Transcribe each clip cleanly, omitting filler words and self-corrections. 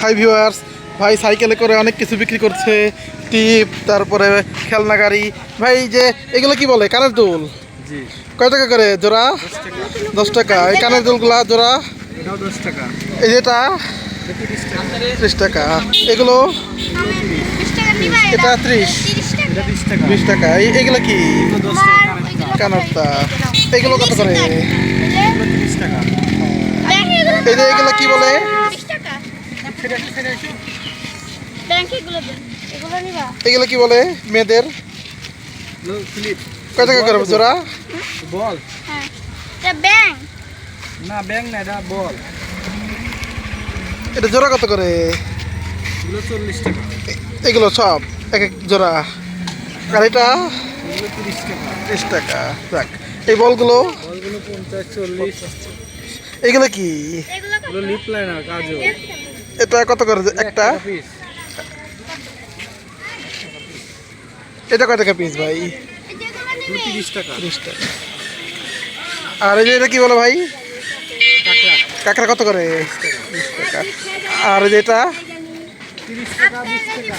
Hi viewers, ভাই সাইকেলে করে অনেক কিছু বিক্রি করছে, টিপ, তারপরে খেলনা গাড়ি। ভাই যে এগুলো কি বলে, কানের দুল? জি। কয় টাকা করে জোড়া? 10 টাকা। 10 টাকা। এই কানের দুলগুলা জোড়া? এটাও 10 টাকা। এই যেটা 30 টাকা। 30 টাকা। এগুলো? এটা 30। এটা 20 টাকা। 20 টাকা। এগুলো কি? এগুলো 10 টাকা কানেরটা। এগুলো কত করে? এগুলো 30 টাকা। এই যে এগুলো কি বলে? এগুলো কি বলে মেয়েদের? এগুলো ক্লিপ। কয় টাকা করে জোড়া? বল। না ব্যাং না, এটা বল। এটা জোড়া কত করে? এগুলো 40 টাকা। এগুলো সব এক এক জোড়া। আর এটা এগুলো 30 টাকা। 30 টাকা। যাক, এই বলগুলো? বলগুলো 50 40। এগুলো কি? এগুলো লিপ লাইনার কাজল। এটা কত করে একটা? পিস। এটা কয় টাকা পিস ভাই? 30 টাকা। 30 টাকা। আর এই যে এটা কি বলে ভাই? কাকড়া। কাঁকড়া কত করে? 20 টাকা। আর এই যে এটা? 30 টাকা 20 টাকা।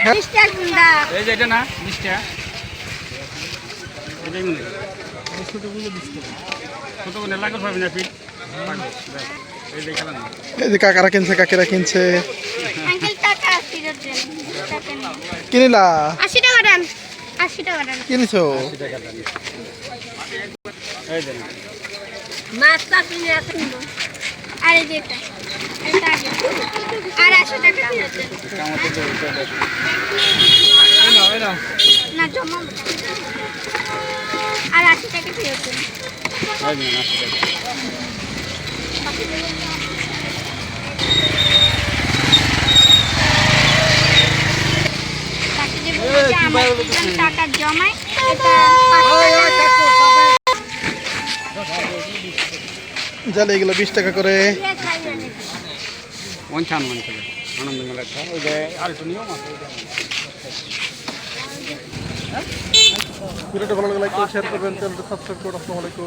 হ্যাঁ? এই যে এটা না 20 টাকা। এটাই মনে হয়। এই ছোটগুলো 20 টাকা। ছোটগুলো লাগল পাবেন না ফিট। এই যে খেলা না। এই যে কাকারা কিনছে, কাকিরা কিনছে। কিনিলা? 80 টাকা দেন। 80 টাকা দেন। কিনেছো? 80 টাকা দাম। এই দেন। মাছটা কিনে আসুন। আর এই যে এটা। এটা আগে। আর 80 টাকা। কামতে তো এটা দেখ। এই না। না জমা। আর 80 টাকা ফেরত দেন। এই না 80 টাকা। বাকি যে বলছে আমার দুজন টাকা জমায় এটা 5 টাকা। জালে এগুলো 20 টাকা করে। ওয়ান করে আনন্দ মেলা একটা ওই যে আরেকটু নিয়ম আছে। ভিডিওটা ভালো লাগলে লাইক করে শেয়ার করবেন, চ্যানেলটা সাবস্ক্রাইব করুন। আসসালামু আলাইকুম।